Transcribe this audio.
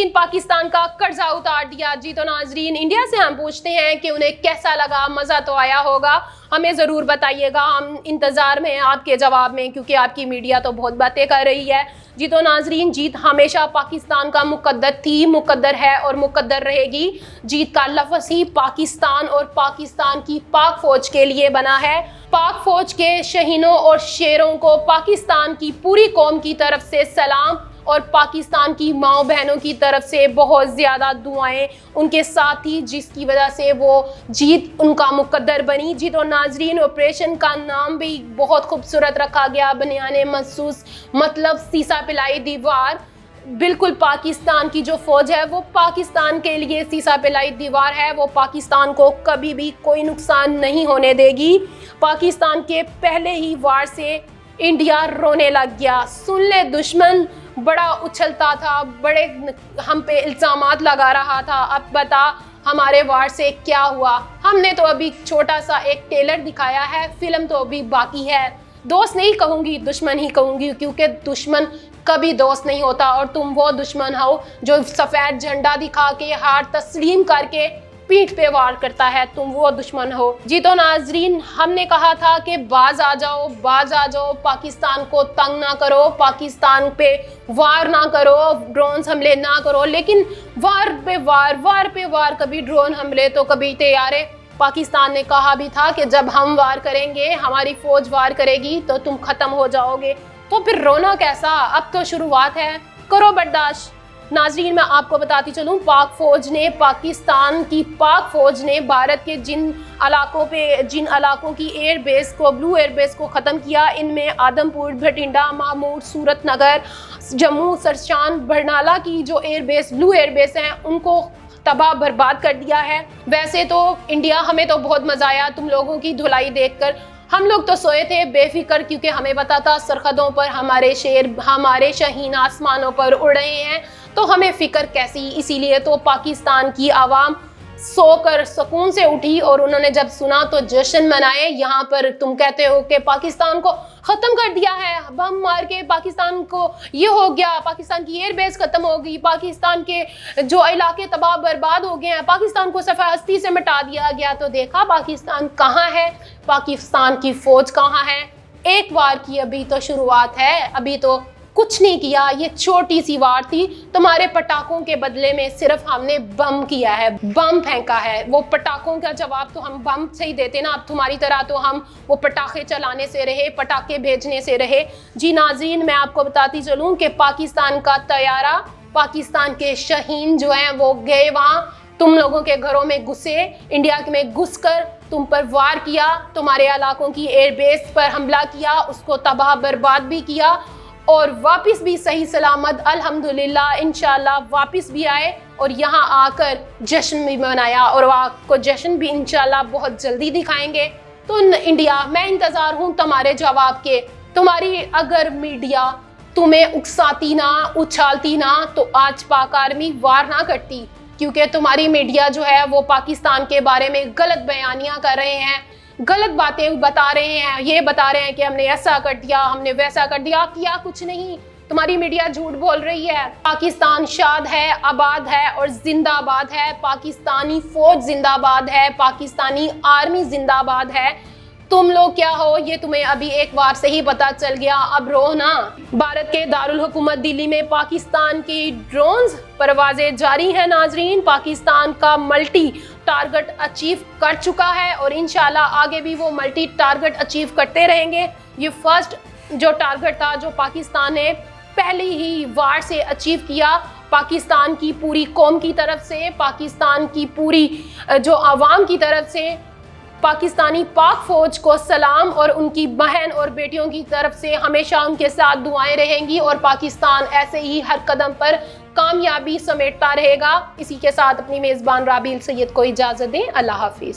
नाजरीन, पाकिस्तान का कर्जा उतार दिया। जी तो नाजरीन, इंडिया से हम पूछते हैं कि उन्हें कैसा लगा, मज़ा तो आया होगा, हमें ज़रूर बताइएगा। हम इंतज़ार में हैं आपके जवाब में, क्योंकि आपकी मीडिया तो बहुत बातें कर रही है। जी तो नाजरीन, जीत हमेशा पाकिस्तान का मुकद्दर थी, मुकद्दर है और मुकद्दर रहेगी। जीत का लफ्ज़ ही पाकिस्तान और पाकिस्तान की पाक फ़ौज के लिए बना है। पाक फ़ौज के शहीनों और शेरों को पाकिस्तान की पूरी कौम की तरफ से सलाम और पाकिस्तान की माओ बहनों की तरफ से बहुत ज़्यादा दुआएं उनके साथ ही, जिसकी वजह से वो जीत उनका मुकद्दर बनी। जी तो नाजरीन, ऑपरेशन का नाम भी बहुत खूबसूरत रखा गया, बनियाने महसूस, मतलब सीसा पिलाई दीवार। बिल्कुल पाकिस्तान की जो फ़ौज है वो पाकिस्तान के लिए सीसा पिलाई दीवार है। वो पाकिस्तान को कभी भी कोई नुकसान नहीं होने देगी। पाकिस्तान के पहले ही वार से इंडिया रोने लग गया। सुन ले दुश्मन बड़ा उछलता था, बड़े हम पे इल्ज़ामात लगा रहा था, अब बता हमारे वार से क्या हुआ। हमने तो अभी छोटा सा एक ट्रेलर दिखाया है, फिल्म तो अभी बाकी है। दोस्त नहीं कहूँगी, दुश्मन ही कहूँगी, क्योंकि दुश्मन कभी दोस्त नहीं होता और तुम वो दुश्मन हो जो सफ़ेद झंडा दिखा के, हार तस्लीम करके पीठ पे वार करता है, तुम वो दुश्मन हो। जी तो नाजरीन, हमने कहा था कि बाज आ जाओ, बाज आ जाओ, पाकिस्तान को तंग ना करो, पाकिस्तान पे वार ना करो, ड्रोन हमले ना करो। लेकिन वार पे वार, कभी ड्रोन हमले तो कभी तैयारे। पाकिस्तान ने कहा भी था कि जब हम वार करेंगे, हमारी फ़ौज वार करेगी तो तुम ख़त्म हो जाओगे। तो फिर रोना कैसा, अब तो शुरुआत है, करो बर्दाश्त। नाजरीन, मैं आपको बताती चलूँ, पाक फ़ौज ने, पाकिस्तान की पाक फ़ौज ने भारत के जिन इलाकों की एयर बेस को, ब्लू एयर बेस को ख़त्म किया, इनमें आदमपुर, भटिंडा, मामूर, सूरत नगर, जम्मू, सरशान, बरनाला की जो air base, blue air base हैं, उनको तबाह बर्बाद कर दिया है। वैसे तो इंडिया, हमें तो बहुत मज़ा आया तुम लोगों की धुलाई देखकर। हम लोग तो सोए थे बेफिक्र, क्योंकि हमें पता था सरहदों पर हमारे शेर, हमारे शहीन आसमानों पर उड़ रहे हैं, तो हमें फ़िक्र कैसी। इसीलिए तो पाकिस्तान की आवाम सोकर सुकून से उठी और उन्होंने जब सुना तो जश्न मनाए। यहाँ पर तुम कहते हो कि पाकिस्तान को ख़त्म कर दिया है, बम मार के पाकिस्तान को ये हो गया, पाकिस्तान की एयर बेस ख़त्म हो गई, पाकिस्तान के जो इलाके तबाह बर्बाद हो गए हैं, पाकिस्तान को सफ़ा हस्ती से मिटा दिया गया। तो देखा पाकिस्तान कहाँ है, पाकिस्तान की फ़ौज कहाँ है। एक वार की अभी तो शुरुआत है, अभी तो कुछ नहीं किया, ये छोटी सी वार थी। तुम्हारे पटाखों के बदले में सिर्फ हमने बम किया है, बम फेंका है। वो पटाखों का जवाब तो हम बम से ही देते ना, अब तुम्हारी तरह तो हम वो पटाखे चलाने से रहे, पटाखे भेजने से रहे। जी नाज़रीन, मैं आपको बताती चलूँ कि पाकिस्तान का तैयारा, पाकिस्तान के शहीन जो हैं वो गए वहाँ, तुम लोगों के घरों में घुसे, इंडिया में घुसकर तुम पर वार किया, तुम्हारे इलाकों की एयर बेस पर हमला किया, उसको तबाह बर्बाद भी किया और वापस भी सही सलामत अल्हम्दुलिल्लाह इंशाल्लाह वापस भी आए और यहाँ आकर जश्न भी मनाया, और आपको जश्न भी इंशाल्लाह बहुत जल्दी दिखाएंगे। तो इंडिया, मैं इंतज़ार हूँ तुम्हारे जवाब के। तुम्हारी अगर मीडिया तुम्हें उकसाती ना, उछालती ना, तो आज पाक आर्मी वार ना करती, क्योंकि तुम्हारी मीडिया जो है वो पाकिस्तान के बारे में गलत बयानियाँ कर रहे हैं, गलत बातें बता रहे हैं, ये बता रहे हैं कि हमने ऐसा कर दिया, हमने वैसा कर दिया, किया कुछ नहीं। तुम्हारी मीडिया झूठ बोल रही है। पाकिस्तान शाद है, आबाद है और जिंदाबाद है। पाकिस्तानी फ़ौज जिंदाबाद है, पाकिस्तानी आर्मी जिंदाबाद है। तुम लोग क्या हो ये तुम्हें अभी एक बार से ही पता चल गया, अब रो ना। भारत के दारुल हुकूमत दिल्ली में पाकिस्तान की ड्रोन्स परवाजें जारी हैं नाजरीन। पाकिस्तान का मल्टी टारगेट अचीव कर चुका है और इंशाल्लाह आगे भी वो मल्टी टारगेट अचीव करते रहेंगे। ये फर्स्ट जो टारगेट था जो पाकिस्तान ने पहली ही वार से अचीव किया, पाकिस्तान की पूरी कौम की तरफ से, पाकिस्तान की पूरी जो आवाम की तरफ से, पाकिस्तानी पाक फ़ौज को सलाम और उनकी बहन और बेटियों की तरफ से हमेशा उनके साथ दुआएं रहेंगी और पाकिस्तान ऐसे ही हर कदम पर कामयाबी समेटता रहेगा। इसी के साथ अपनी मेज़बान राबील सैयद को इजाज़त दें। अल्लाह हाफिज़।